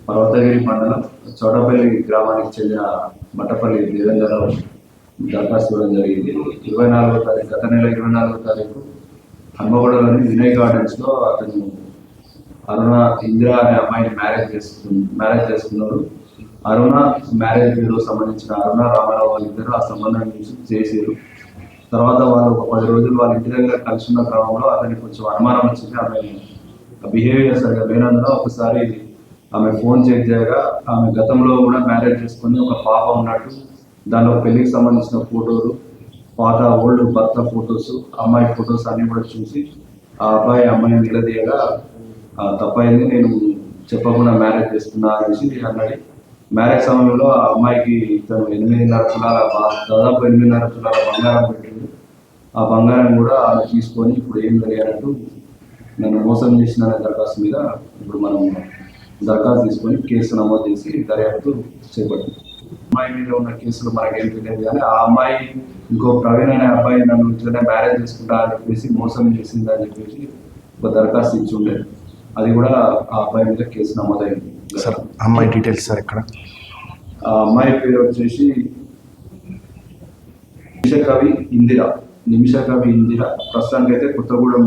పర్వతగిరి మండలం చౌడపల్లి గ్రామానికి చెందిన మట్టపల్లి నిరంజన దరఖాస్తు ఇవ్వడం జరిగింది. 24వ తారీఖు గత నెల 24వ తారీఖు హన్మగూడలోని వినయ్ గార్డెన్స్లో అతను అరుణ ఇందిరా అనే అమ్మాయిని మ్యారేజ్ చేసుకున్నారు. అరుణ మ్యారేజ్ బ్యూరో సంబంధించిన అరుణ రామారావు వాళ్ళిద్దరు ఆ సంబంధం చేసారు. తర్వాత వాళ్ళు ఒక 10 రోజులు వాళ్ళ ఇంటి దగ్గర కలిసి ఉన్న క్రమంలో అతనికి కొంచెం అనుమానం వచ్చింది. ఆమె బిహేవియర్ సరిగా లేనందున ఒకసారి ఆమె ఫోన్ చెక్ చేయగా ఆమె గతంలో కూడా మ్యారేజ్ చేసుకుని ఒక పాప ఉన్నట్టు, దానిలో పెళ్లికి సంబంధించిన ఫోటోలు, పాత ఓల్డ్ భర్త ఫొటోస్, అమ్మాయి ఫొటోస్ అన్ని కూడా చూసి ఆ అమ్మాయిని నిలదీయగా తప్పైంది, నేను చెప్పకుండా మ్యారేజ్ చేసుకున్నా అనేసి అన్నది. మ్యారేజ్ సమయంలో ఆ అమ్మాయికి తను 8.5 తులాల దాదాపు 8.5 తులాల బంగారం పెట్టింది. ఆ బంగారం కూడా ఆమె తీసుకొని ఇప్పుడు ఏం తెలియాలంటూ నన్ను మోసం చేసిన దరఖాస్తు మీద ఇప్పుడు మనం దరఖాస్తు తీసుకొని కేసు నమోదు చేసి దర్యాప్తు చేపట్టింది. అమ్మాయి మీద ఉన్న కేసులు మనకేం తెలియదు, కానీ ఆ అమ్మాయి ఇంకో ప్రవీణ్ అనే అబ్బాయి నన్ను ఇట్లనే మ్యారేజ్ చేసుకుంటా అని చెప్పేసి మోసం చేసింది అని చెప్పేసి ఒక దరఖాస్తు ఇచ్చి ఉండే, అది కూడా ఆ అబ్బాయి మీద కేసు నమోదైంది. సార్ అమ్మాయి డీటెయిల్స్ సార్ ఎక్కడ? ఆ అమ్మాయి పేరు వచ్చేసి నిమిషకవి ఇందిరా. ప్రస్తుతానికి అయితే కొత్తగూడెం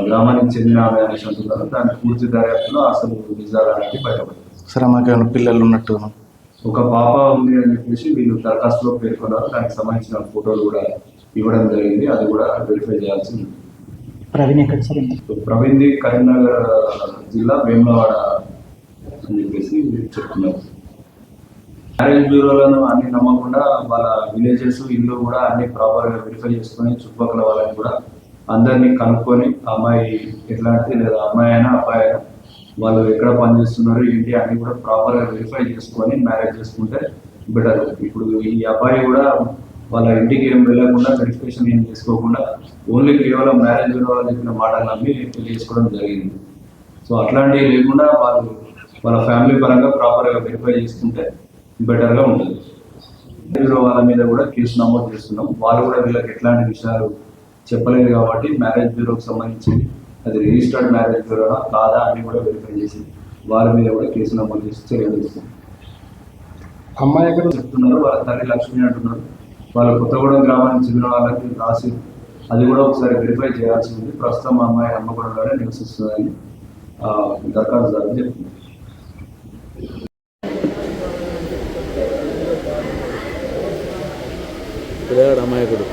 గ్రామానికి చెందిన ఆమె అనేసి అంటున్నారు. దాని పూర్తి దర్యాప్తులో అసలు నిజాలు అనేది బయటపడింది. సార్ అమ్మాయికి ఏమైనా పిల్లలు ఉన్నట్టు? ఒక పాప ఉంది అని చెప్పేసి వీళ్ళు దరఖాస్తులో పేర్కొన్నారు. దానికి సంబంధించిన ఫోటోలు కూడా ఇవ్వడం జరిగింది, అది కూడా వెరిఫై చేయాల్సి ఉంది. ప్రవీణ్ ఎక్కడ సార్? ప్రవీణ్ది కరీంనగర్ జిల్లా వేములవాడ అని చెప్పేసి చెప్తున్నారు. మ్యారేజ్ బ్యూరోలను అన్ని నమ్మకుండా వాళ్ళ విలేజెస్ ఇల్లు కూడా అన్ని ప్రాపర్గా వెరిఫై చేసుకొని చుట్టుపక్కల వాళ్ళని కూడా అందరినీ కనుక్కొని అమ్మాయి ఎట్లాంటిది లేదా అమ్మాయి అయినా అబ్బాయి అయినా వాళ్ళు ఎక్కడ పనిచేస్తున్నారు ఏంటి అన్ని కూడా ప్రాపర్గా వెరిఫై చేసుకొని మ్యారేజ్ చేసుకుంటే బెటర్. ఇప్పుడు ఈ అబ్బాయి కూడా వాళ్ళ ఇంటికి ఏం వెళ్ళకుండా వెరిఫికేషన్ ఏం చేసుకోకుండా ఓన్లీ కేవలం మ్యారేజ్ బ్యూరో వాళ్ళు చెప్పిన మాటలు నమ్మి పెళ్లి చేసుకోవడం జరిగింది. సో అట్లాంటివి లేకుండా వాళ్ళ ఫ్యామిలీ పరంగా ప్రాపర్గా వెరిఫై చేసుకుంటే బెటర్గా ఉంటుంది. బ్యూరో వాళ్ళ మీద కూడా కేసు నమోదు చేస్తున్నాం. వాళ్ళు కూడా వీళ్ళకి ఎట్లాంటి విషయాలు చెప్పలేదు కాబట్టి మ్యారేజ్ బ్యూరోకి సంబంధించి అది రిజిస్టర్డ్ మ్యారేజ్ బ్యూరోనా కాదా అని కూడా వెరిఫై చేసి వాళ్ళ మీద కూడా కేసు నమోదు చేసి చర్యలు తీసుకున్నాం. అమ్మాయి ఎక్కడ చెప్తున్నారు, వాళ్ళ తల్లి లక్ష్మి అంటున్నారు. వాళ్ళ కొత్తగూడెం గ్రామానికి చెందిన వాళ్ళకి రాసి అది కూడా ఒకసారి వెరిఫై చేయాల్సి ఉంది. ప్రస్తుతం అమ్మాయి హన్మగూడెంలోనే నివసిస్తుందని దరఖాస్తుదారు చెప్తున్నారు. అమాయకుడు